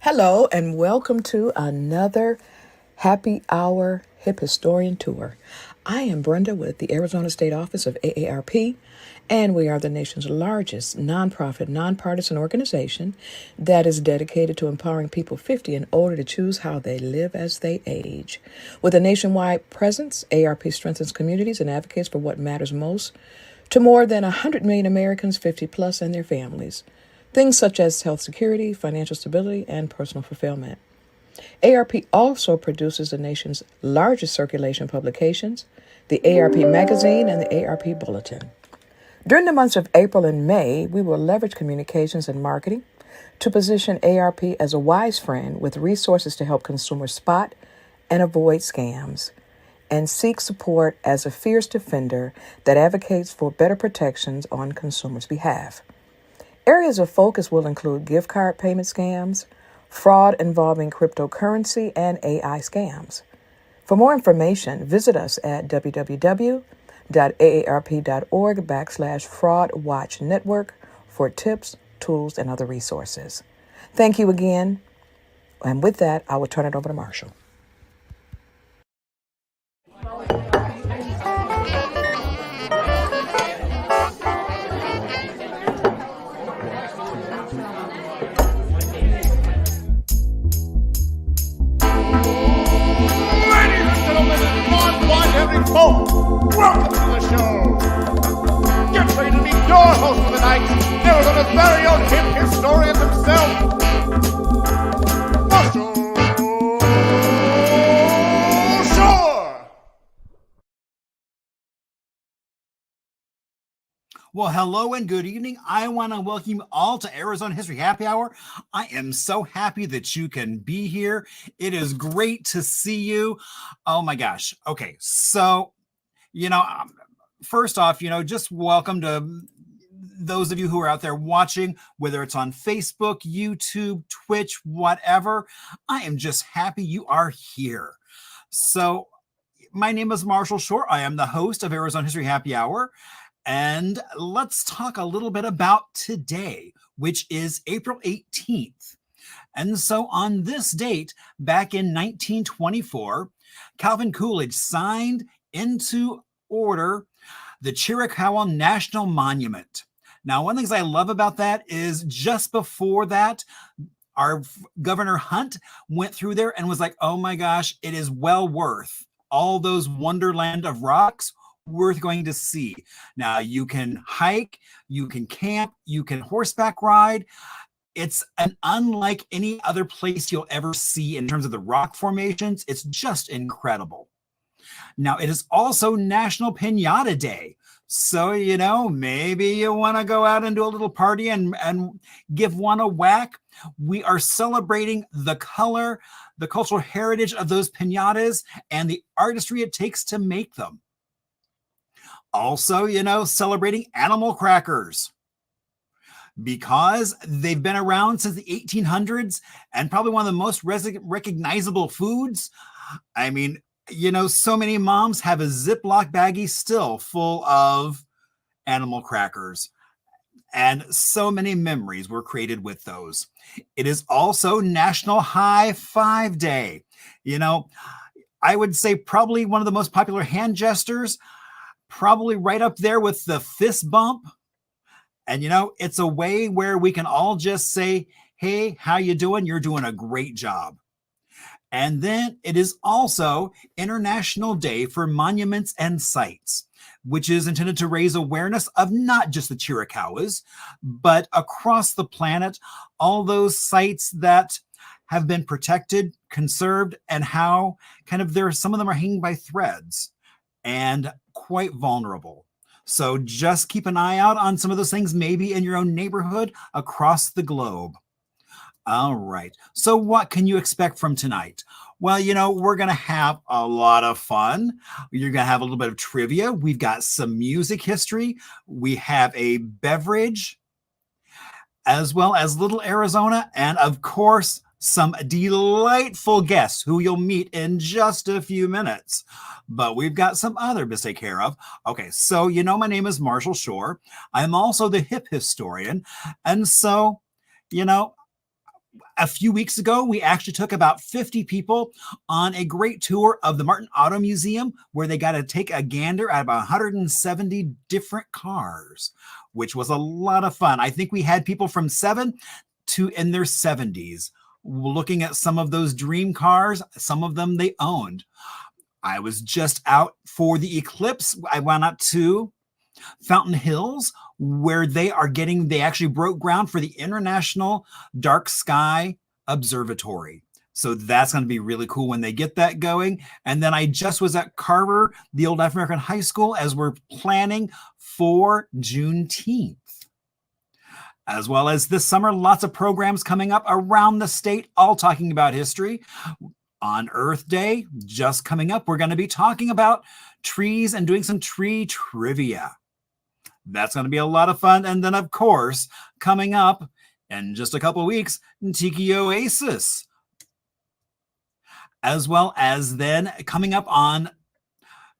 Hello, and welcome to another Happy Hour Hip Historian Tour. I am Brenda with the Arizona State Office of AARP, and we are the nation's largest nonprofit, nonpartisan organization that is dedicated to empowering people 50 and older to choose how they live as they age. With a nationwide presence, AARP strengthens communities and advocates for what matters most to more than 100 million Americans 50 plus and their families. Things such as health security, financial stability, and personal fulfillment. AARP also produces the nation's largest circulation publications, the AARP Magazine and the AARP Bulletin. During the months of April and May, we will leverage communications and marketing to position AARP as a wise friend with resources to help consumers spot and avoid scams, and seek support as a fierce defender that advocates for better protections on consumers' behalf. Areas of focus will include gift card payment scams, fraud involving cryptocurrency, and AI scams. For more information, visit us at www.aarp.org/Fraud Watch Network for tips, tools, and other resources. Thank you again. And with that, I will turn it over to Marshall. Welcome to the show. Get ready to meet your host for the night, Arizona's very own hip historian himself, Marshall Shore. Well, hello and good evening. I want to welcome you all to Arizona History Happy Hour. I am so happy that you can be here. It is great to see you. Oh my gosh. Okay, so first off, just welcome to those of you who are out there watching, whether it's on Facebook, YouTube, Twitch, whatever. I am just happy you are here. So my name is Marshall Shore. I am the host of Arizona History Happy Hour. And let's talk a little bit about today, which is April 18th. And so on this date, back in 1924, Calvin Coolidge signed into order the Chiricahua National Monument. Now, one of the things I love about that is just before that, our Governor Hunt went through there and was like, oh my gosh, it is well worth all those wonderland of rocks worth going to see. Now, you can hike, you can camp, you can horseback ride. It's unlike any other place you'll ever see in terms of the rock formations. It's just incredible. Now, it is also National Piñata Day. So, maybe you want to go out and do a little party and give one a whack. We are celebrating the color, the cultural heritage of those piñatas, and the artistry it takes to make them. Also, celebrating animal crackers, because they've been around since the 1800s and probably one of the most recognizable foods. I mean, so many moms have a Ziploc baggie still full of animal crackers, and so many memories were created with those. It is also National High Five Day. I would say probably one of the most popular hand gestures, probably right up there with the fist bump. And, it's a way where we can all just say, hey, how you doing? You're doing a great job. And then it is also International Day for Monuments and Sites, which is intended to raise awareness of not just the Chiricahuas, but across the planet, all those sites that have been protected, conserved, and how some of them are hanging by threads and quite vulnerable. So just keep an eye out on some of those things, maybe in your own neighborhood across the globe. All right. So what can you expect from tonight? Well, we're going to have a lot of fun. You're going to have a little bit of trivia. We've got some music history. We have a beverage, as well as Little Arizona, and of course, some delightful guests who you'll meet in just a few minutes. But we've got some other business to take care of. Okay, so my name is Marshall Shore. I'm also the hip historian. And so, A few weeks ago, we actually took about 50 people on a great tour of the Martin Auto Museum, where they got to take a gander at about 170 different cars, which was a lot of fun. I think we had people from 7 to in their 70s looking at some of those dream cars. Some of them they owned. I was just out for the eclipse. I went out to Fountain Hills, where they actually broke ground for the International Dark Sky Observatory. So that's going to be really cool when they get that going. And then I just was at Carver, the old African American high school, as we're planning for Juneteenth. As well as this summer, lots of programs coming up around the state, all talking about history. On Earth Day, just coming up, we're going to be talking about trees and doing some tree trivia. That's going to be a lot of fun. And then, of course, coming up in just a couple of weeks, Tiki Oasis. As well as then coming up on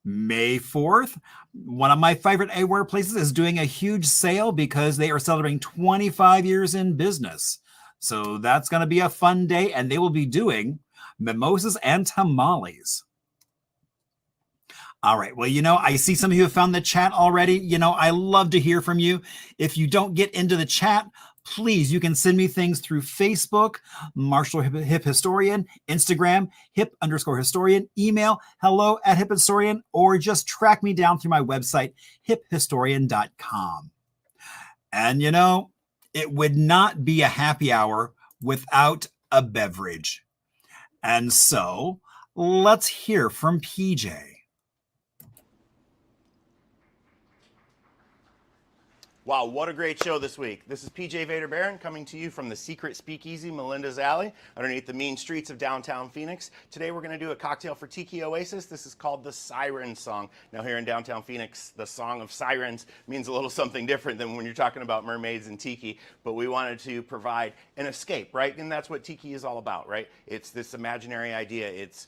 May 4th, one of my favorite eyewear places is doing a huge sale because they are celebrating 25 years in business. So that's going to be a fun day, and they will be doing mimosas and tamales. All right. Well, I see some of you have found the chat already. I love to hear from you. If you don't get into the chat, please, you can send me things through Facebook, Marshall Hip Historian, Instagram, hip_historian, email hello@hiphistorian, or just track me down through my website, hiphistorian.com. And it would not be a happy hour without a beverage. And so let's hear from PJ. Wow, what a great show this week. This is PJ Vader-Barron coming to you from the secret speakeasy, Melinda's Alley, underneath the mean streets of downtown Phoenix. Today we're going to do a cocktail for Tiki Oasis. This is called the Siren Song. Now here in downtown Phoenix, the song of sirens means a little something different than when you're talking about mermaids and tiki, but we wanted to provide an escape, right? And that's what tiki is all about, right? It's this imaginary idea. It's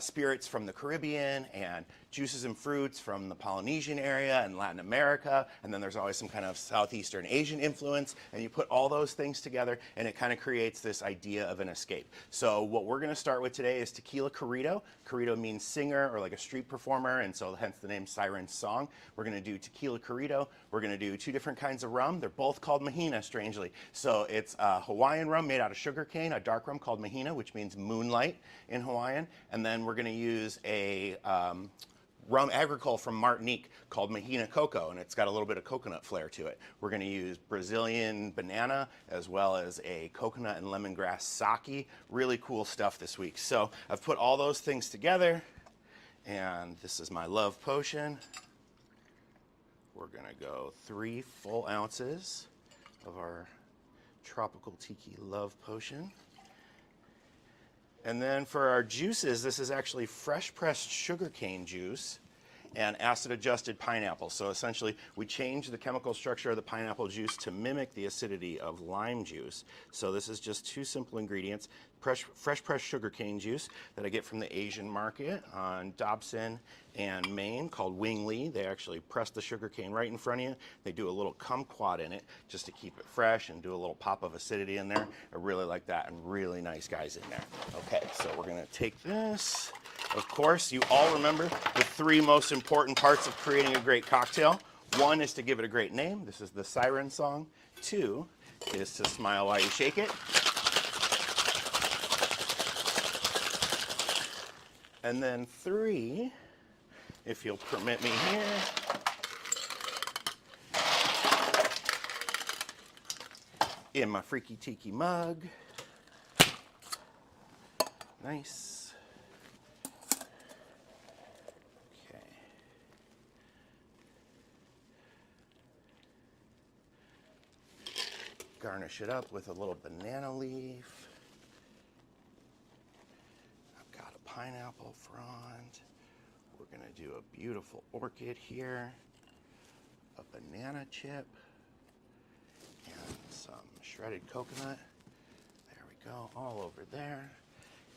spirits from the Caribbean and juices and fruits from the Polynesian area and Latin America, and then there's always some kind of Southeastern Asian influence, and you put all those things together and it kind of creates this idea of an escape. So what we're going to start with today is tequila corrido. Corrido means singer or like a street performer, and so hence the name Siren Song. We're going to do tequila corrido. We're going to do 2 different kinds of rum. They're both called mahina, strangely. So it's a Hawaiian rum made out of sugar cane, a dark rum called mahina, which means moonlight in Hawaiian, and then we're going to use a rum agricole from Martinique called Mahina Cocoa, and it's got a little bit of coconut flair to it. We're going to use Brazilian banana as well as a coconut and lemongrass sake. Really cool stuff this week. So I've put all those things together, and this is my love potion. We're going to go 3 full ounces of our tropical tiki love potion. And then for our juices, this is actually fresh pressed sugarcane juice and acid adjusted pineapple. So essentially we change the chemical structure of the pineapple juice to mimic the acidity of lime juice. So this is just 2 simple ingredients. Fresh pressed sugarcane juice that I get from the Asian market on Dobson and Maine called Wing Lee. They actually press the sugarcane right in front of you. They do a little kumquat in it just to keep it fresh and do a little pop of acidity in there. I really like that, and really nice guys in there. Okay, so we're gonna take this. Of course, you all remember the 3 most important parts of creating a great cocktail. 1 is to give it a great name. This is the Siren Song. 2 is to smile while you shake it. And then 3, if you'll permit me here, in my freaky tiki mug. Nice. Okay. Garnish it up with a little banana leaf. Pineapple frond. We're going to do a beautiful orchid here, a banana chip, and some shredded coconut. There we go, all over there.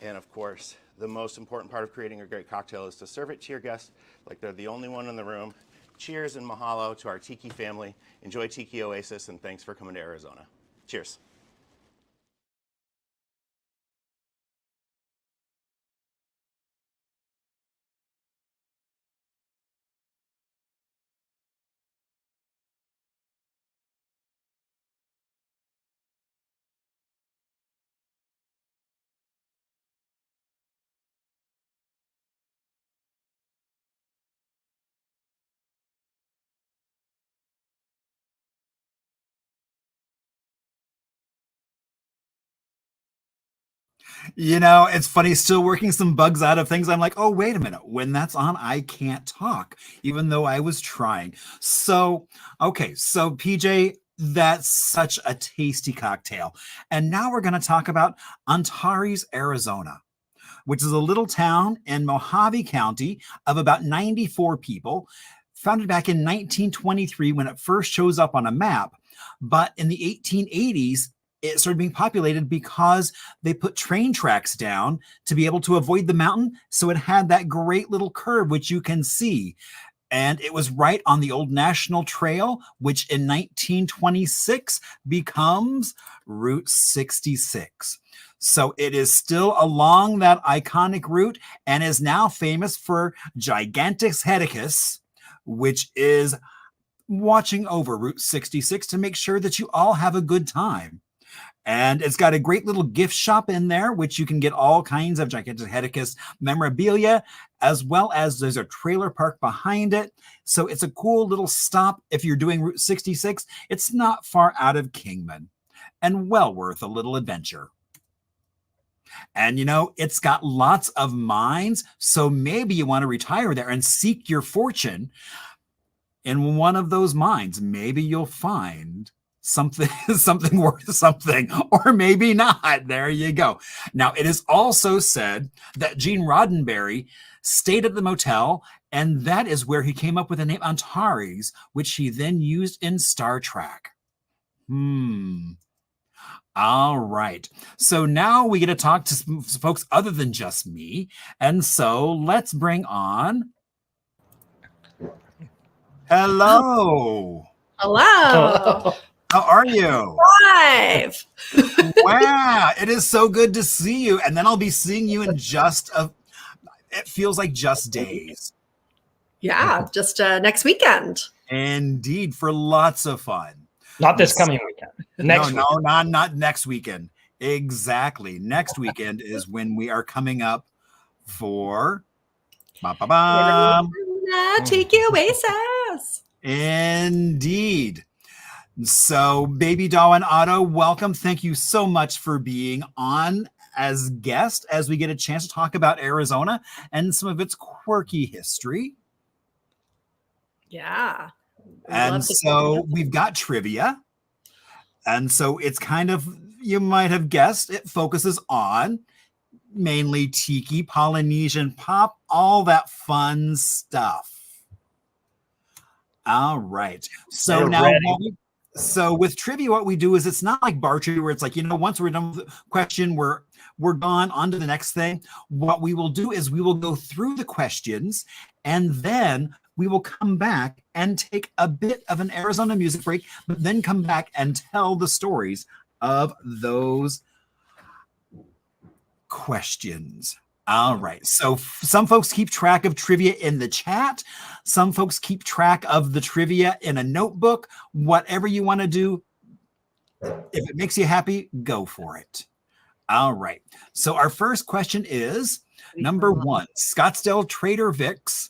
And of course, the most important part of creating a great cocktail is to serve it to your guests like they're the only one in the room. Cheers and mahalo to our Tiki family. Enjoy Tiki Oasis, and thanks for coming to Arizona. Cheers. It's funny, still working some bugs out of things. I'm like, oh, wait a minute. When that's on, I can't talk, even though I was trying. So, okay. So, PJ, that's such a tasty cocktail. And now we're going to talk about Antares, Arizona, which is a little town in Mojave County of about 94 people, founded back in 1923 when it first shows up on a map. But in the 1880s, it started being populated because they put train tracks down to be able to avoid the mountain. So it had that great little curve, which you can see. And it was right on the old National Trail, which in 1926 becomes Route 66. So it is still along that iconic route and is now famous for Gigantic Heticus, which is watching over Route 66 to make sure that you all have a good time. And it's got a great little gift shop in there, which you can get all kinds of Gigantic Heticus memorabilia, as well as there's a trailer park behind it. So it's a cool little stop if you're doing Route 66. It's not far out of Kingman and well worth a little adventure. And it's got lots of mines. So maybe you want to retire there and seek your fortune in one of those mines. Maybe you'll find something worth something, or maybe not. There you go. Now, it is also said that Gene Roddenberry stayed at the motel, and that is where he came up with the name Antares, which he then used in Star Trek. All right. So now we get to talk to folks other than just me. And so let's bring on... Hello. Hello. How are you? Live. Wow, it is so good to see you. And then I'll be seeing you in it feels like just days. Yeah, just next weekend. Indeed, for lots of fun. Not this coming weekend. Next weekend. Not next weekend. Exactly. Next weekend is when we are coming up for Tiki Oasis. Indeed. So, Baby Doe and Otto, welcome. Thank you so much for being on as guest as we get a chance to talk about Arizona and some of its quirky history. Yeah. And so we've got trivia. And so it's kind of, you might have guessed, it focuses on mainly tiki, Polynesian pop, all that fun stuff. All right. So We're now, ready. so with trivia, what we do is it's not like bar trivia where it's like, once we're done with the question, we're gone on to the next thing. What we will do is we will go through the questions and then we will come back and take a bit of an Arizona music break, but then come back and tell the stories of those questions. All right. So some folks keep track of trivia in the chat. Some folks keep track of the trivia in a notebook. Whatever you want to do, if it makes you happy, go for it. All right. So our first question is number 1. Scottsdale Trader Vic's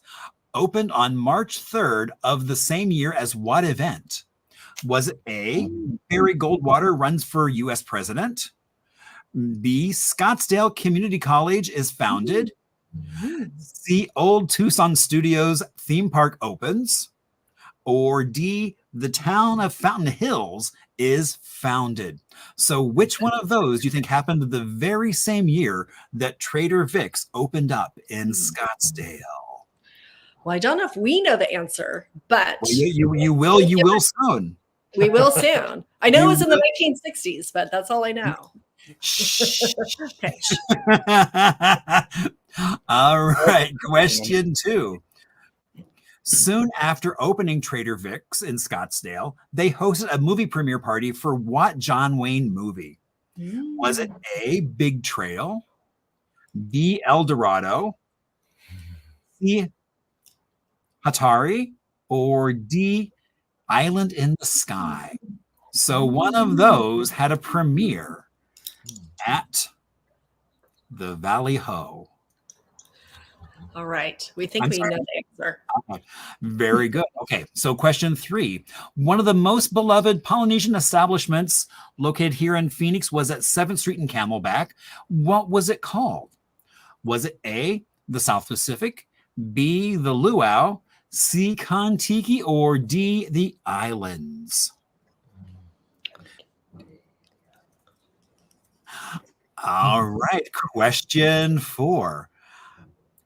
opened on March 3rd of the same year as what event? Was it A, Barry Goldwater runs for U.S. president? B, Scottsdale Community College is founded? C, Old Tucson Studios theme park opens? Or D, the town of Fountain Hills is founded? So which one of those do you think happened the very same year that Trader Vic's opened up in Scottsdale? Well, I don't know if we know the answer, but Well, you will soon. we will soon. I know it was in the 1960s, but that's all I know. Okay. All right. Question 2. Soon after opening Trader Vic's in Scottsdale, they hosted a movie premiere party for what John Wayne movie? Was it A, Big Trail, B, El Dorado, C, Hatari, or D, Island in the Sky? So one of those had a premiere at the Valley Ho. All right. We think I'm we sorry. know the answer. Very good. Okay, so question 3. One of the most beloved Polynesian establishments located here in Phoenix was at 7th Street in Camelback. What was it called? Was it A, the South Pacific, B, the Luau, C, Kon-Tiki, or D, the Islands? All right, question 4.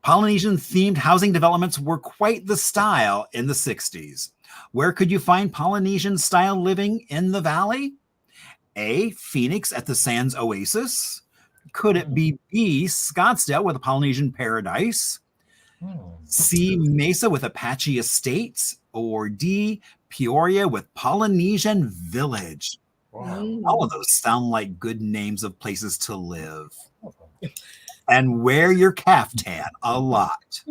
Polynesian-themed housing developments were quite the style in the 60s. Where could you find Polynesian-style living in the valley? A, Phoenix at the Sands Oasis. Could it be B, Scottsdale with a Polynesian Paradise? C, Mesa with Apache Estates? Or D, Peoria with Polynesian Village? All of those sound like good names of places to live. And wear your caftan a lot.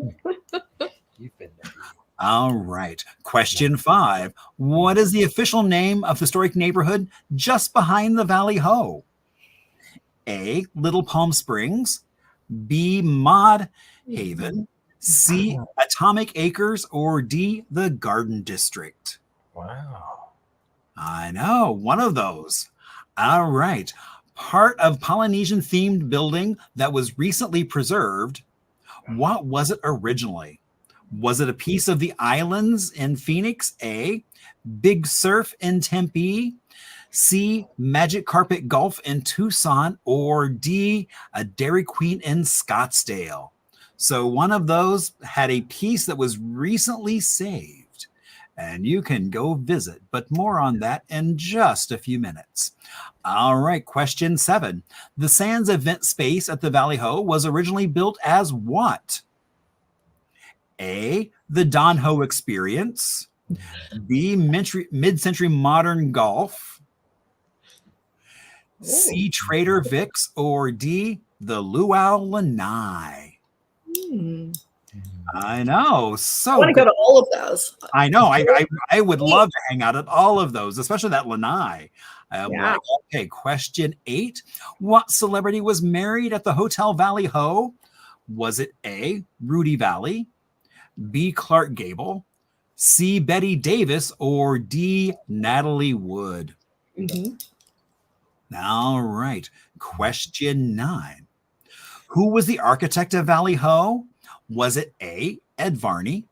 All right. Question 5. What is the official name of the historic neighborhood just behind the Valley Ho? A, Little Palm Springs. B, Maud Haven. C, Atomic Acres. Or D, the Garden District. Wow. I know, one of those. All right. Part of Polynesian-themed building that was recently preserved. What was it originally? Was it a piece of the islands in Phoenix? A, Big Surf in Tempe. C, Magic Carpet Golf in Tucson. Or D, a Dairy Queen in Scottsdale. So one of those had a piece that was recently saved. And you can go visit, but more on that in just a few minutes. All right, question 7. The Sands event space at the Valley Ho was originally built as what? A, the Don Ho Experience. B, mid-century modern golf. C, Trader Vic's. Or D, the Luau Lanai. I know. So I want to go to all of those. I know. I would love to hang out at all of those, especially that Lanai. Okay, question 8. What celebrity was married at the Hotel Valley Ho? Was it A, Rudy Valley, B, Clark Gable, C, Betty Davis, or D, Natalie Wood? All right, question 9. Who was the architect of Valley Ho? Was it A, Ed Varney,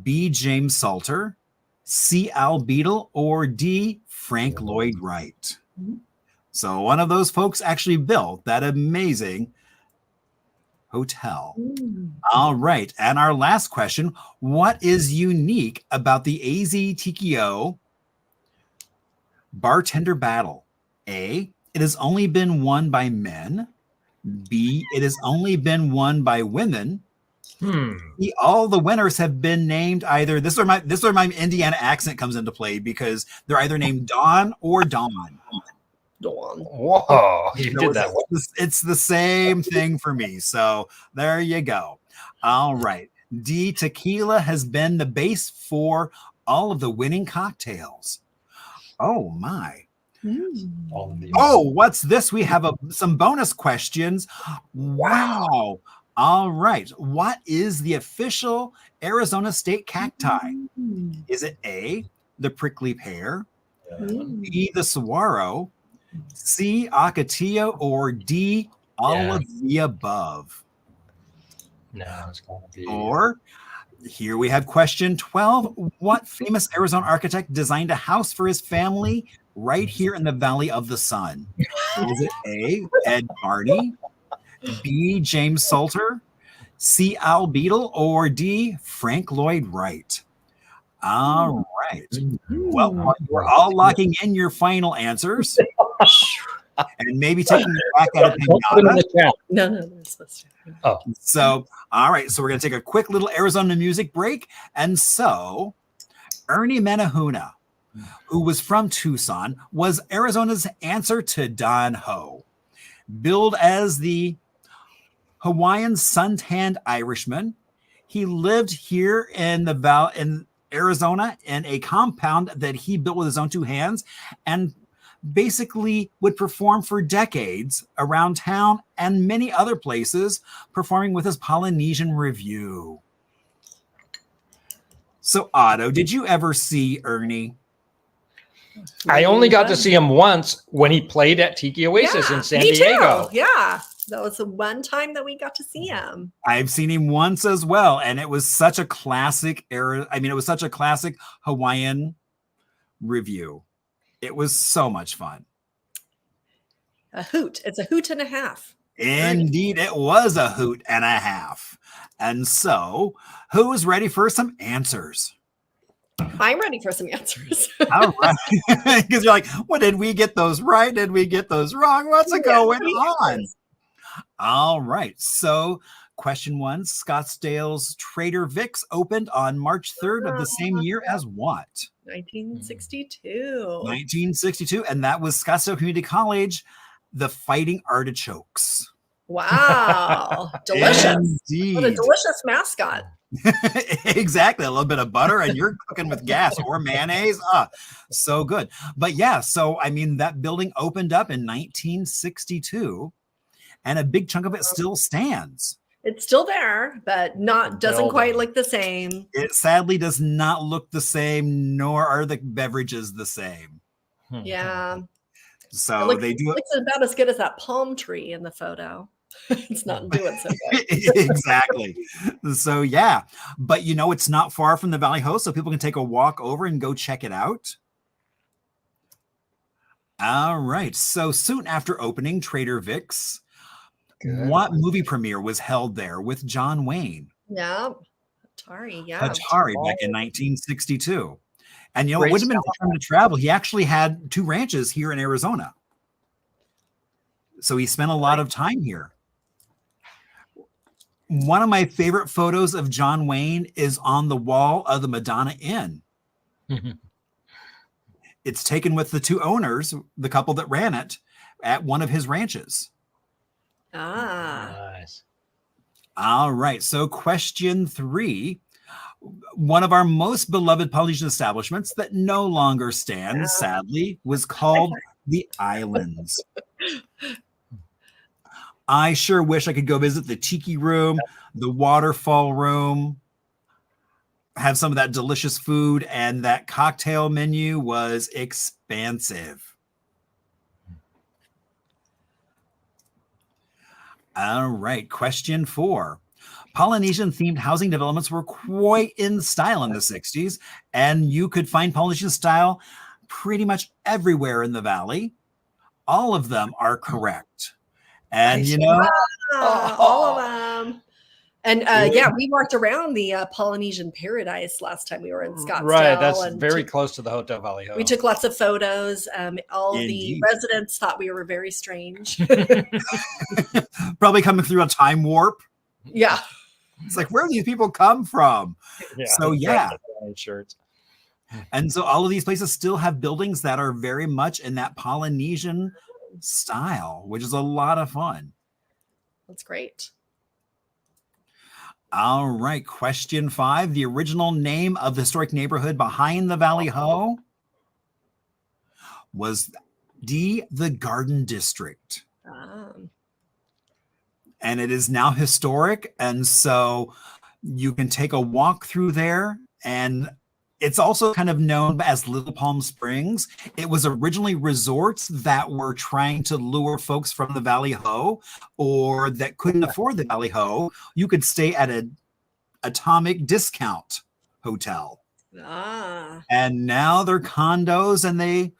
B, James Salter, C, Al Beadle, or D, Frank Lloyd Wright? So one of those folks actually built that amazing hotel. All right. And our last question, what is unique about the AZ TKO bartender battle? A, it has only been won by men. B, it has only been won by women. All the winners have been named either, this is where my Indiana accent comes into play, because they're either named Dawn or Dawn. Dawn. Whoa, you did that one. It's the same thing for me. So there you go. All right. D, tequila has been the base for all of the winning cocktails. Oh my. Oh, what's this? We have some bonus questions. Wow. All right. What is the official Arizona state cacti? Is it A, the prickly pear, B, the saguaro, C, ocotillo, or D, all of the above? No, it's going to be. Or here we have question 12. What famous Arizona architect designed a house for his family right here in the Valley of the Sun? Is it A, Ed Varney, B, James Salter, C, Al Beadle, or D, Frank Lloyd Wright? All right. Well, we're all locking in your final answers. And maybe taking it back out of pinata. No, that's supposed to. Oh. So, all right. So we're going to take a quick little Arizona music break. And so Ernie Menahuna, who was from Tucson, was Arizona's answer to Don Ho. Billed as the Hawaiian sun-tanned Irishman, he lived here in Arizona in a compound that he built with his own two hands and basically would perform for decades around town and many other places, performing with his Polynesian review. So, Otto, did you ever see Ernie? I only got to see him once when he played at Tiki Oasis in San Diego. Too. Yeah. That was the one time that we got to see him. I've seen him once as well, and it was such a classic it was such a classic Hawaiian review. It was so much fun. A hoot. It's a hoot and a half. Indeed, it was a hoot and a half. And so, who is ready for some answers? I'm ready for some answers. All right. Because you're like, well, did we get those right? Did we get those wrong? What's going on? All right. So, question 1, Scottsdale's Trader Vic's opened on March 3rd of the same year as what? 1962. 1962. And that was Scottsdale Community College, the Fighting Artichokes. Wow. Delicious. Indeed. What a delicious mascot. Exactly. A little bit of butter and you're cooking with gas or mayonnaise. So good. But yeah, so I mean, that building opened up in 1962 and a big chunk of it still stands. It's still there, but doesn't quite look the same. It sadly does not look the same, nor are the beverages the same. Yeah. So they do it. Looks about as good as that palm tree in the photo. It's not doing so good. Exactly. So yeah, but it's not far from the Valley Ho, so people can take a walk over and go check it out. All right. So soon after opening Trader Vic's, what movie premiere was held there with John Wayne? Yeah. Atari. Yeah. Atari back in 1962. And it wouldn't have been for him to travel. He actually had 2 ranches here in Arizona. So he spent a lot of time here. One of my favorite photos of John Wayne is on the wall of the Madonna Inn. It's taken with the 2 owners, the couple that ran it, at one of his ranches. Nice. All right. So question 3. One of our most beloved Polynesian establishments that no longer stands, sadly, was called the Islands. I sure wish I could go visit the Tiki Room, the Waterfall Room, have some of that delicious food, and that cocktail menu was expansive. All right, question 4. Polynesian-themed housing developments were quite in style in the 60s, and you could find Polynesian style pretty much everywhere in the valley. All of them are correct. And all of them. And we walked around the Polynesian Paradise last time we were in Scottsdale. Right, that's very close to the Hotel Valley Ho. We took lots of photos. All the residents thought we were very strange. Probably coming through a time warp. Yeah. It's like, where do these people come from? Yeah, so yeah. Shirts. And so all of these places still have buildings that are very much in that Polynesian style, which is a lot of fun. That's great. All right. Question 5. The original name of the historic neighborhood behind the Valley Ho was the Garden District. And it is now historic. And so you can take a walk through there, and it's also kind of known as Little Palm Springs. It was originally resorts that were trying to lure folks from the Valley Ho or that couldn't afford the Valley Ho. You could stay at an atomic discount hotel. And now they're condos, and they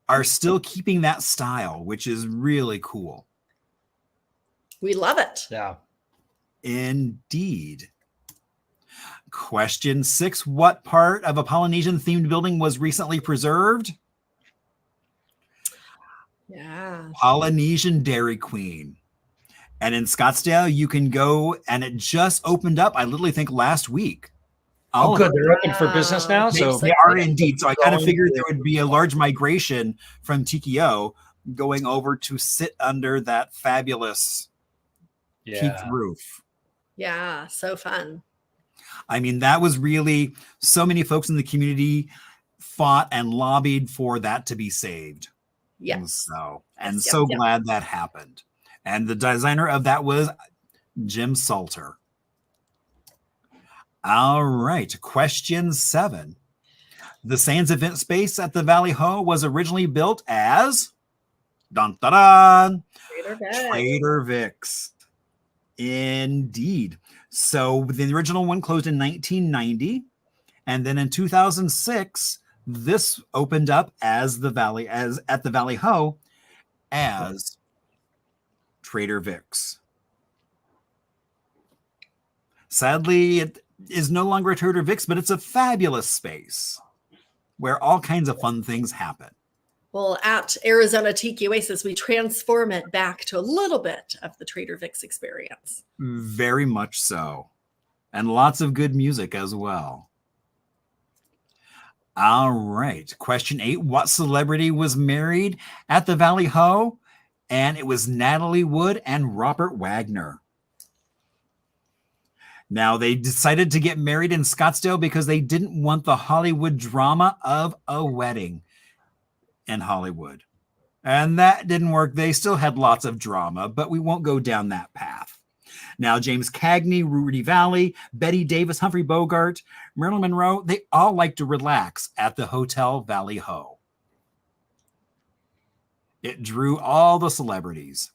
are still keeping that style, which is really cool. We love it. Yeah. Indeed. Question 6. What part of a Polynesian-themed building was recently preserved? Yeah. Polynesian Dairy Queen. And in Scottsdale, you can go, and it just opened up, I literally think last week. Oh, good. They're open for business now? So they are indeed. So I kind of figured there would be a large migration from Tiki O going over to sit under that fabulous peaked roof. Yeah, so fun. I mean, that was really so many folks in the community fought and lobbied for that to be saved. Yes. So glad that happened. And the designer of that was Jim Salter. All right, question 7. The Sands event space at the Valley Ho was originally built as dun, dun, dun, Trader Vic's. Indeed. So the original one closed in 1990, and then in 2006, this opened up as at the Valley Ho as Trader Vic's. Sadly, it is no longer a Trader Vic's, but it's a fabulous space where all kinds of fun things happen. Well, at Arizona Tiki Oasis, we transform it back to a little bit of the Trader Vic's experience. Very much so. And lots of good music as well. All right. Question 8. What celebrity was married at the Valley Ho? And it was Natalie Wood and Robert Wagner. Now, they decided to get married in Scottsdale because they didn't want the Hollywood drama of a wedding in Hollywood. And that didn't work. They still had lots of drama, but we won't go down that path. Now, James Cagney, Rudy Valley, Betty Davis, Humphrey Bogart, Marilyn Monroe, they all like to relax at the Hotel Valley Ho. It drew all the celebrities.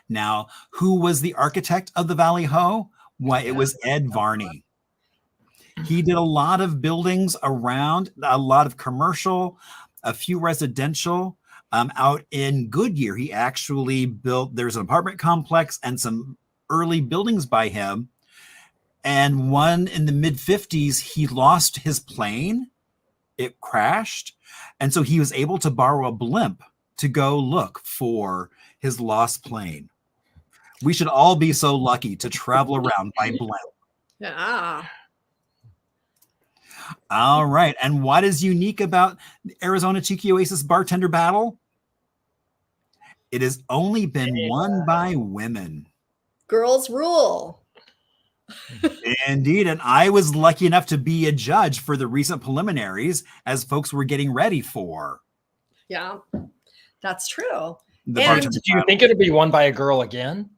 Now, who was the architect of the Valley Ho? Why, it was Ed Varney. He did a lot of buildings around, a lot of commercial, a few residential. Out in Goodyear, he actually built, there's an apartment complex and some early buildings by him. And one in the mid-50s, he lost his plane. It crashed. And so he was able to borrow a blimp to go look for his lost plane. We should all be so lucky to travel around by blimp. Yeah. All right. And what is unique about the Arizona Tiki Oasis bartender battle? It has only been won by women. Girls rule. Indeed. And I was lucky enough to be a judge for the recent preliminaries as folks were getting ready for. Yeah, that's true. Do you think it'll be won by a girl again?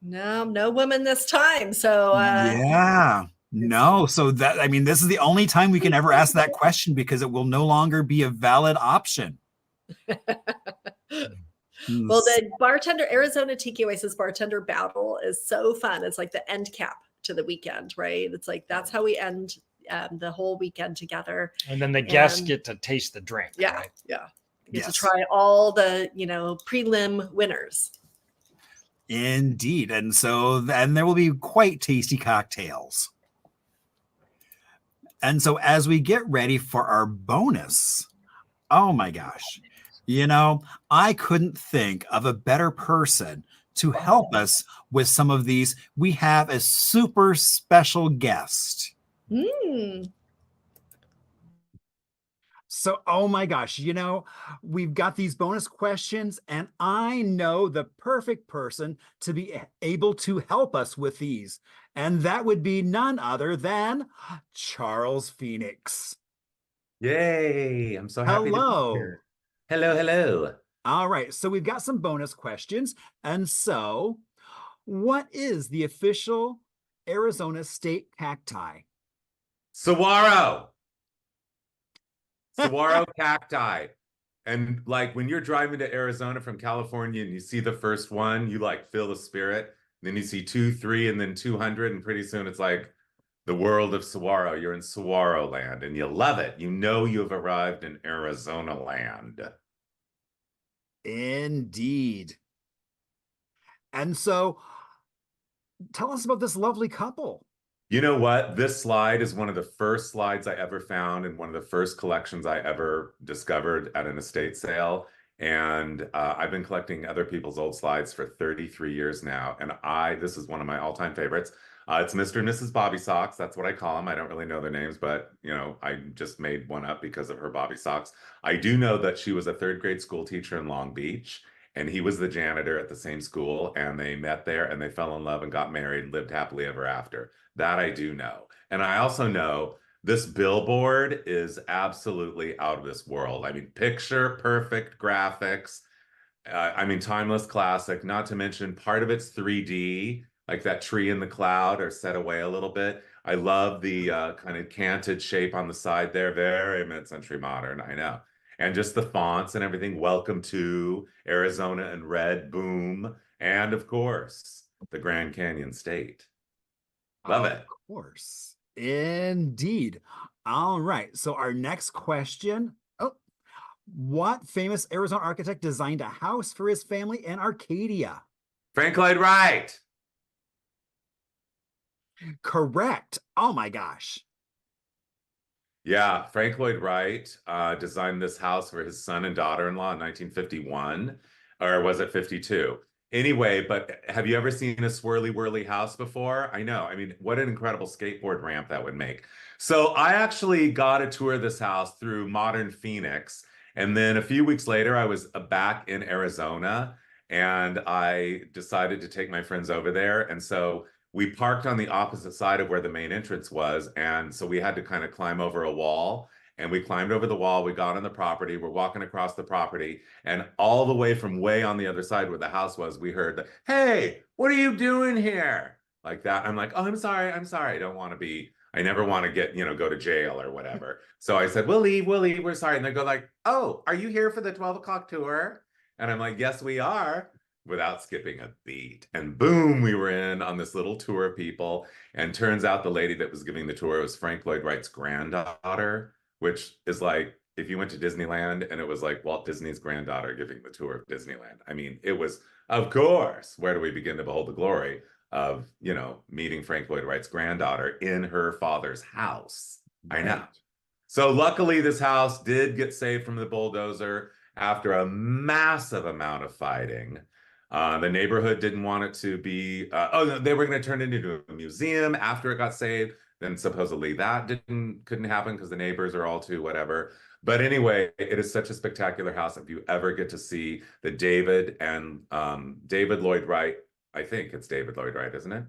No women this time. So yeah. No. So that, I mean, this is the only time we can ever ask that question because it will no longer be a valid option. Well, the Arizona Tiki Oasis bartender battle is so fun. It's like the end cap to the weekend, right? It's like, that's how we end the whole weekend together. And then the guests get to taste the drink. Yeah. Right? Yeah. You get to try all the, prelim winners. Indeed. And so, and there will be quite tasty cocktails. And so as we get ready for our bonus, oh my gosh, I couldn't think of a better person to help us with some of these. We have a super special guest. So, oh my gosh, we've got these bonus questions, and I know the perfect person to be able to help us with these. And that would be none other than Charles Phoenix. Yay, I'm so happy to be here. Hello. All right, so we've got some bonus questions. And so, what is the official Arizona state cacti? Saguaro cacti. And like when you're driving to Arizona from California and you see the first one, you like feel the spirit. Then you see 2, 3, and then 200, and pretty soon it's like the world of saguaro. You're in saguaro land and you love it. You know you've arrived in Arizona land. Indeed. And so tell us about this lovely couple. You know what? This slide is one of the first slides I ever found and one of the first collections I ever discovered at an estate sale. And I've been collecting other people's old slides for 33 years now. And this is one of my all-time favorites. It's Mr. and Mrs. Bobby Socks. That's what I call them. I don't really know their names, but I just made one up because of her Bobby Socks. I do know that she was a 3rd grade school teacher in Long Beach, and he was the janitor at the same school, and they met there and they fell in love and got married and lived happily ever after. That I do know. And I also know This billboard is absolutely out of this world. I mean, picture perfect graphics. I mean, timeless classic, not to mention part of it's 3D, like that tree in the cloud are set away a little bit. I love the kind of canted shape on the side there, very mid-century modern, I know. And just the fonts and everything. Welcome to Arizona in red, boom. And of course, the Grand Canyon State. Love it. Of course. Indeed. All right. So our next question. Oh, what famous Arizona architect designed a house for his family in Arcadia? Frank Lloyd Wright. Correct. Oh my gosh. Yeah, Frank Lloyd Wright designed this house for his son and daughter-in-law in 1951, or was it 52? Anyway, but have you ever seen a swirly whirly house before? I know. I mean, what an incredible skateboard ramp that would make. So I actually got a tour of this house through Modern Phoenix. And then a few weeks later, I was back in Arizona and I decided to take my friends over there. And so we parked on the opposite side of where the main entrance was. And so we had to kind of climb over a wall. And we climbed over the wall. We got on the property. We're walking across the property. And all the way from way on the other side where the house was, we heard the, hey, what are you doing here? Like that. I'm like, oh, I'm sorry. I'm sorry. I don't want to be, I never want to get, go to jail or whatever. So I said, we'll leave. We're sorry. And they go like, oh, are you here for the 12 o'clock tour? And I'm like, yes, we are, without skipping a beat. And boom, we were in on this little tour of people. And turns out the lady that was giving the tour was Frank Lloyd Wright's granddaughter, which is like if you went to Disneyland and it was like Walt Disney's granddaughter giving the tour of Disneyland. I mean, it was, of course, where do we begin to behold the glory of, meeting Frank Lloyd Wright's granddaughter in her father's house. I know. So luckily this house did get saved from the bulldozer after a massive amount of fighting. The neighborhood didn't want it to be, they were going to turn it into a museum after it got saved. Then supposedly that couldn't happen because the neighbors are all too whatever. But anyway, it is such a spectacular house. If you ever get to see the David Lloyd Wright, I think it's David Lloyd Wright, isn't it?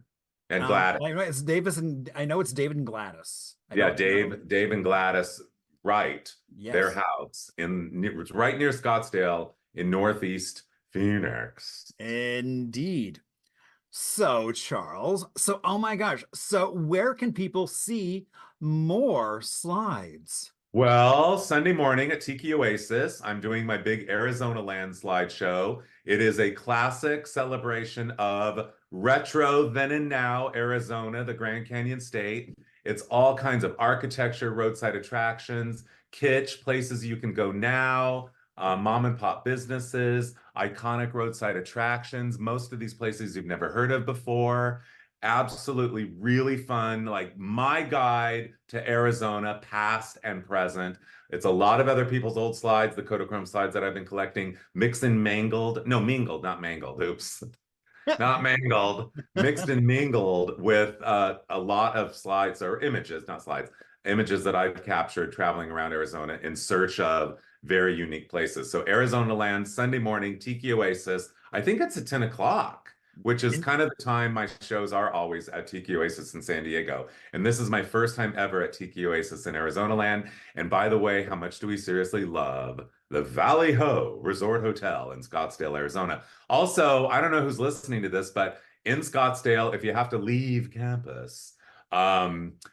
And Gladys. It's Davis, and I know it's David and Gladys. Dave and Gladys Wright. Yes. Their house it's right near Scottsdale in Northeast Phoenix. Indeed. So, Charles, oh my gosh. So where can people see more slides? Well, Sunday morning at Tiki Oasis, I'm doing my big Arizona Land slideshow. It is a classic celebration of retro then and now Arizona, the Grand Canyon State. It's all kinds of architecture, roadside attractions, kitsch, places you can go now, mom and pop businesses, iconic roadside attractions, most of these places you've never heard of before. Absolutely really fun, like my guide to Arizona, past and present. It's a lot of other people's old slides, the Kodachrome slides that I've been collecting, mixed and mangled. No, mingled, not mangled. Oops. Not mangled, mixed and mingled with a lot of slides or images, not slides, images that I've captured traveling around Arizona in search of very unique places. So Arizona Land, Sunday morning, Tiki Oasis. I think it's at 10 o'clock, which is kind of the time my shows are always at Tiki Oasis in San Diego. And this is my first time ever at Tiki Oasis in Arizona Land. And by the way, how much do we seriously love the Valley Ho Resort Hotel in Scottsdale, Arizona? Also, I don't know who's listening to this, but in Scottsdale, if you have to leave campus,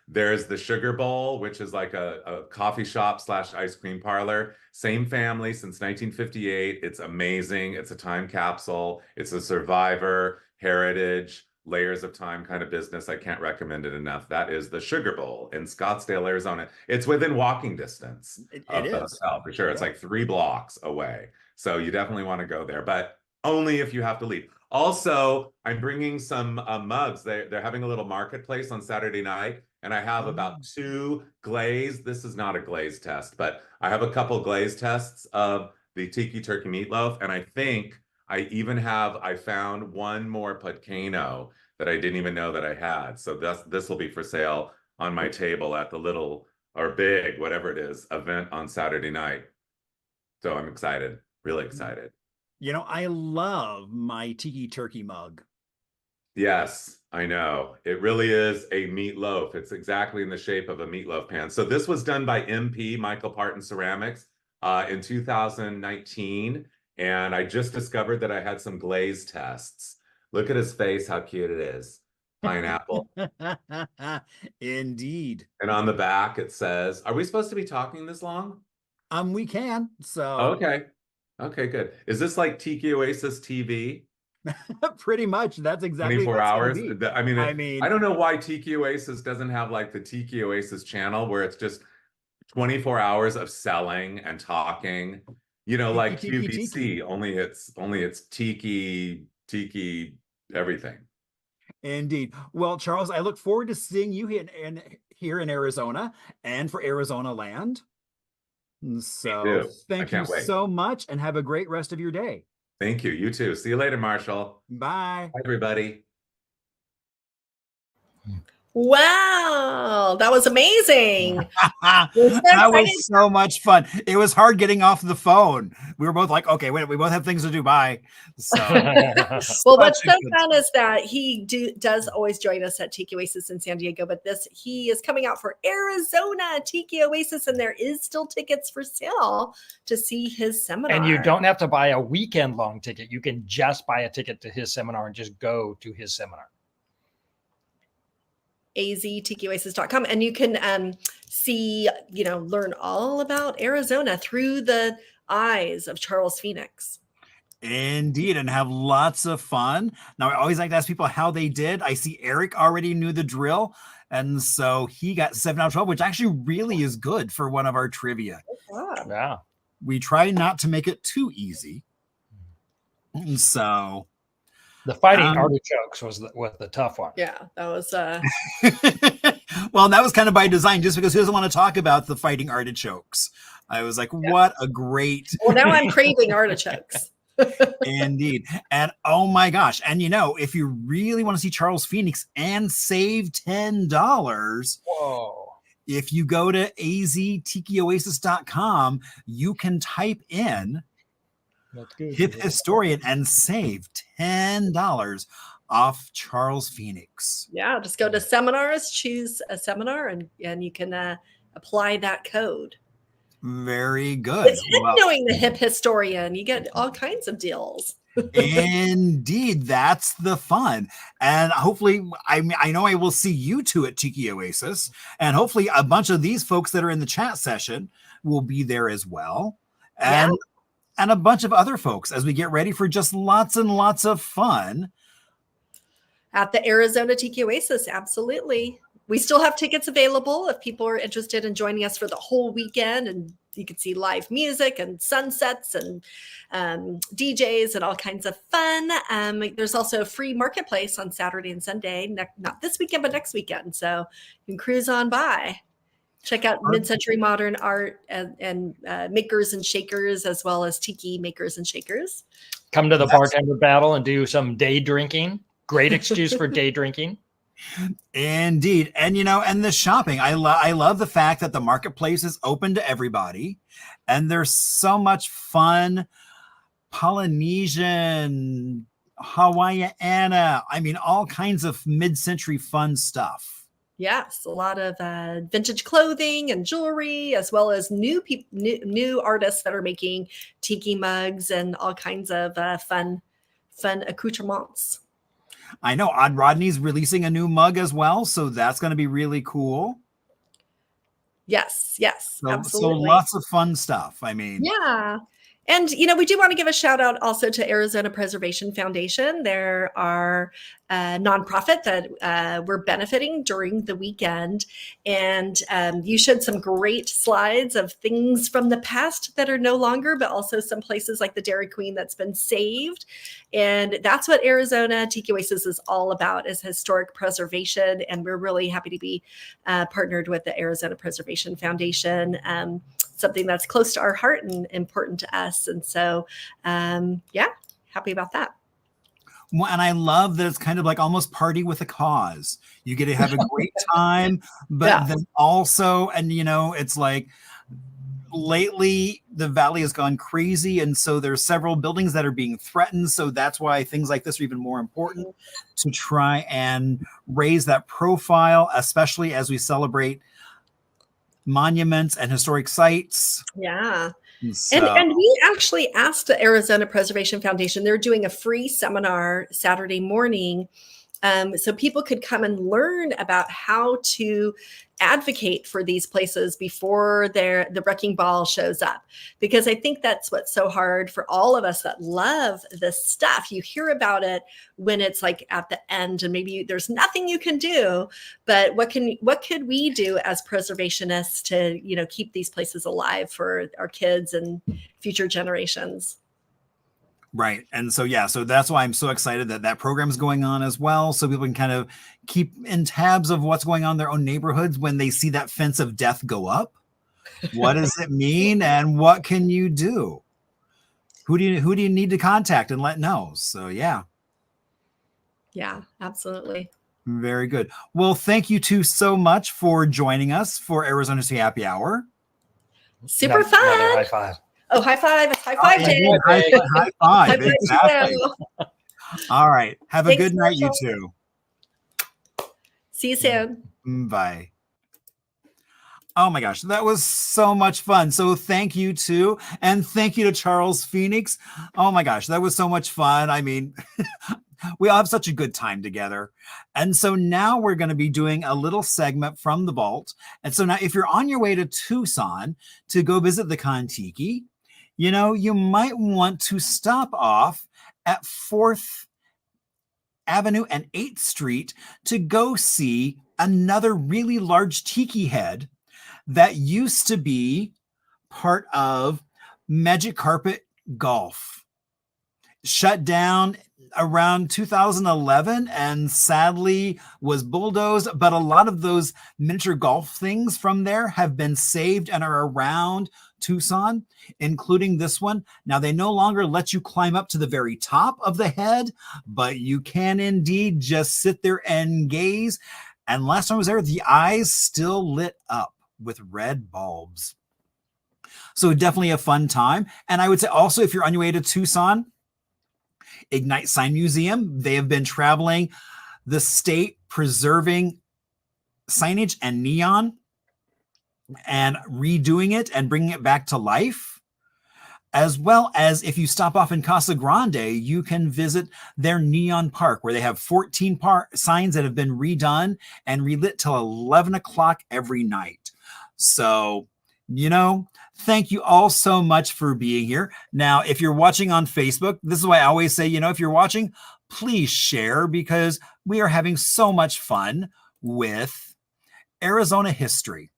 there's the Sugar Bowl, which is like a coffee shop / ice cream parlor. Same family since 1958. It's amazing. It's a time capsule. It's a survivor, heritage, layers of time kind of business. I can't recommend it enough. That is the Sugar Bowl in Scottsdale, Arizona. It's within walking distance of the hotel for sure. It's like 3 blocks away. So you definitely want to go there, but only if you have to leave. Also, I'm bringing some mugs. They're having a little marketplace on Saturday night, and I have about 2 glaze. This is not a glaze test, but I have a couple glaze tests of the Tiki Turkey Meatloaf, and I think I found one more Putcano that I didn't even know that I had. So this will be for sale on my table at the little or big, whatever it is, event on Saturday night. So I'm excited, really excited. I love my Tiki Turkey mug. Yes. I know. It really is a meatloaf. It's exactly in the shape of a meatloaf pan. So this was done by MP, Michael Parton Ceramics, in 2019. And I just discovered that I had some glaze tests. Look at his face, how cute it is. Pineapple. Indeed. And on the back it says, are we supposed to be talking this long? We can. So Okay. Okay, good. Is this like Tiki Oasis TV? pretty much that's exactly 24 what it's gonna hours. be. I mean, I don't know why Tiki Oasis doesn't have like the Tiki Oasis channel where it's just 24 hours of selling and talking, like Tiki, QVC, only it's Tiki everything. Indeed. Well, Charles, I look forward to seeing you here in Arizona and for Arizona Land. So thank you so much and have a great rest of your day. Thank you. You too. See you later, Marshall. Bye. Bye, everybody. Wow, that was amazing. That was so much fun. It was hard getting off the phone. We were both like, okay, wait, we both have things to do. Bye. So, well, what's so fun is that he does always join us at Tiki Oasis in San Diego, but he is coming out for Arizona Tiki Oasis, and there is still tickets for sale to see his seminar. And you don't have to buy a weekend-long ticket. You can just buy a ticket to his seminar and just go to his seminar. aztikioasis.com, and you can see, learn all about Arizona through the eyes of Charles Phoenix. Indeed, and have lots of fun. Now, I always like to ask people how they did. I see Eric already knew the drill, and so he got 7 out of 12, which actually really is good for one of our trivia. Yeah. We try not to make it too easy. And so the fighting artichokes was the tough one. Yeah, that was well, that was kind of by design, just because who doesn't want to talk about the fighting artichokes? I was like, what a great. Well, now I'm craving artichokes. Indeed. And oh my gosh. And if you really want to see Charles Phoenix and save $10, whoa, if you go to aztikioasis.com, you can type in Hip Historian and save $10 off Charles Phoenix. Yeah, just go to seminars, choose a seminar, and you can apply that code. Very good. It's knowing the Hip Historian. You get all kinds of deals. Indeed, that's the fun. And hopefully, I know I will see you two at Tiki Oasis, and hopefully a bunch of these folks that are in the chat session will be there as well. And a bunch of other folks as we get ready for just lots and lots of fun. At the Arizona Tiki Oasis, absolutely. We still have tickets available if people are interested in joining us for the whole weekend, and you can see live music and sunsets and DJs and all kinds of fun. There's also a free marketplace on Saturday and Sunday, not this weekend, but next weekend. So you can cruise on by. Check out mid-century modern art and makers and shakers, as well as tiki makers and shakers. Come to the bartender battle and do some day drinking. Great excuse for day drinking. Indeed. And, and the shopping. I love the fact that the marketplace is open to everybody. And there's so much fun Polynesian, Hawaiiana. I mean, all kinds of mid-century fun stuff. Yes, a lot of vintage clothing and jewelry, as well as new artists that are making tiki mugs and all kinds of fun accoutrements. I know Odd Rodney's releasing a new mug as well, so that's going to be really cool. Yes, absolutely. So lots of fun stuff. I mean, yeah. And, we do want to give a shout out also to Arizona Preservation Foundation. They're our nonprofit that we're benefiting during the weekend. And you showed some great slides of things from the past that are no longer, but also some places like the Dairy Queen that's been saved. And that's what Arizona Tiki Oasis is all about, is historic preservation. And we're really happy to be partnered with the Arizona Preservation Foundation. Something that's close to our heart and important to us. And so, happy about that. Well, and I love that it's kind of like almost party with a cause. You get to have a great time, but then also, and it's like lately the valley has gone crazy, and so there's several buildings that are being threatened. So that's why things like this are even more important, to try and raise that profile, especially as we celebrate monuments and historic sites. Yeah. So, And we actually asked the Arizona Preservation Foundation, they're doing a free seminar Saturday morning, so people could come and learn about how to advocate for these places before the wrecking ball shows up. Because I think that's what's so hard for all of us that love this stuff. You hear about it when it's like at the end, and maybe there's nothing you can do. But what could we do as preservationists to, you know, keep these places alive for our kids and future generations? right. And so, yeah, so that's why I'm so excited that that program is going on as well. So people can kind of keep in tabs of what's going on in their own neighborhoods when they see that fence of death go up. What does it mean? And what can you do? Who do you need to contact and let know? So, yeah. Yeah, absolutely. Very good. Well, thank you two so much for joining us for Arizona City Happy Hour. Super fun. Another high five. Oh, high five. High five, Dave. High five. High five, Exactly. you. All right. Have a Thanks, good night, you Marshall. two. See you soon. Bye. Oh my gosh, that was so much fun. So thank you too. And thank you to Charles Phoenix. Oh my gosh, that was so much fun. I mean, we all have such a good time together. And so now we're going to be doing a little segment from the vault. And so now if you're on your way to Tucson to go visit the Kon-Tiki, you know, you might want to stop off at 4th Avenue and 8th Street to go see another really large tiki head that used to be part of Magic Carpet Golf. Shut down around 2011 and sadly was bulldozed, but a lot of those miniature golf things from there have been saved and are around Tucson, including this one. Now, they no longer let you climb up to the very top of the head, but you can indeed just sit there and gaze. And last time I was there, the eyes still lit up with red bulbs. So definitely a fun time. And I would say also, if you're on your way to Tucson, Ignite Sign Museum, they have been traveling the state preserving signage and neon and redoing it and bringing it back to life. As well as if you stop off in Casa Grande, you can visit their neon park where they have 14 signs that have been redone and relit till 11 o'clock every night. So, you know, thank you all so much for being here. Now, if you're watching on Facebook, this is why I always say, you know, if you're watching, please share, because we are having so much fun with Arizona history,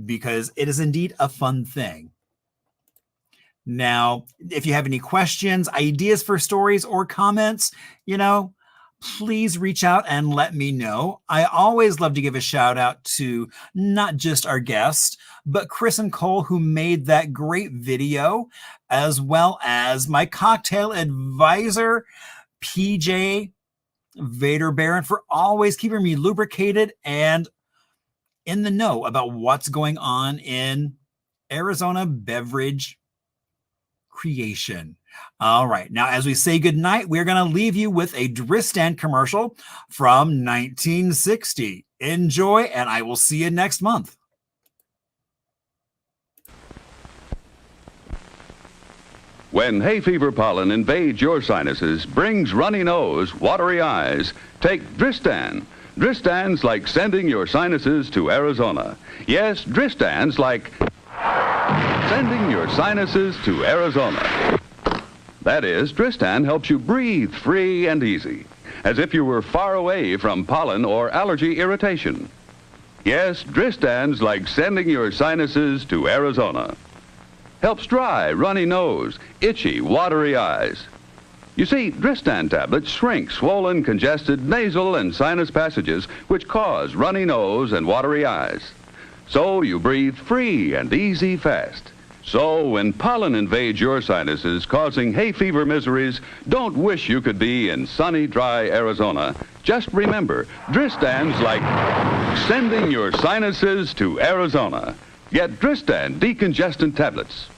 because it is indeed a fun thing. Now, if you have any questions, ideas for stories, or comments, you know, please reach out and let me know. I always love to give a shout out to not just our guests, but Chris and Cole, who made that great video, as well as my cocktail advisor, PJ Vader Baron, for always keeping me lubricated and in the know about what's going on in Arizona beverage creation. All right. Now, as we say goodnight, we're going to leave you with a Dristan commercial from 1960. Enjoy, and I will see you next month. When hay fever pollen invades your sinuses, brings runny nose, watery eyes, take Dristan. Dristan's like sending your sinuses to Arizona. Yes, Dristan's like sending your sinuses to Arizona. That is, Dristan helps you breathe free and easy, as if you were far away from pollen or allergy irritation. Yes, Dristan's like sending your sinuses to Arizona. Helps dry, runny nose, itchy, watery eyes. You see, Dristan tablets shrink swollen, congested nasal and sinus passages which cause runny nose and watery eyes. So you breathe free and easy fast. So when pollen invades your sinuses, causing hay fever miseries, don't wish you could be in sunny, dry Arizona. Just remember, Dristan's like sending your sinuses to Arizona. Get Dristan decongestant tablets.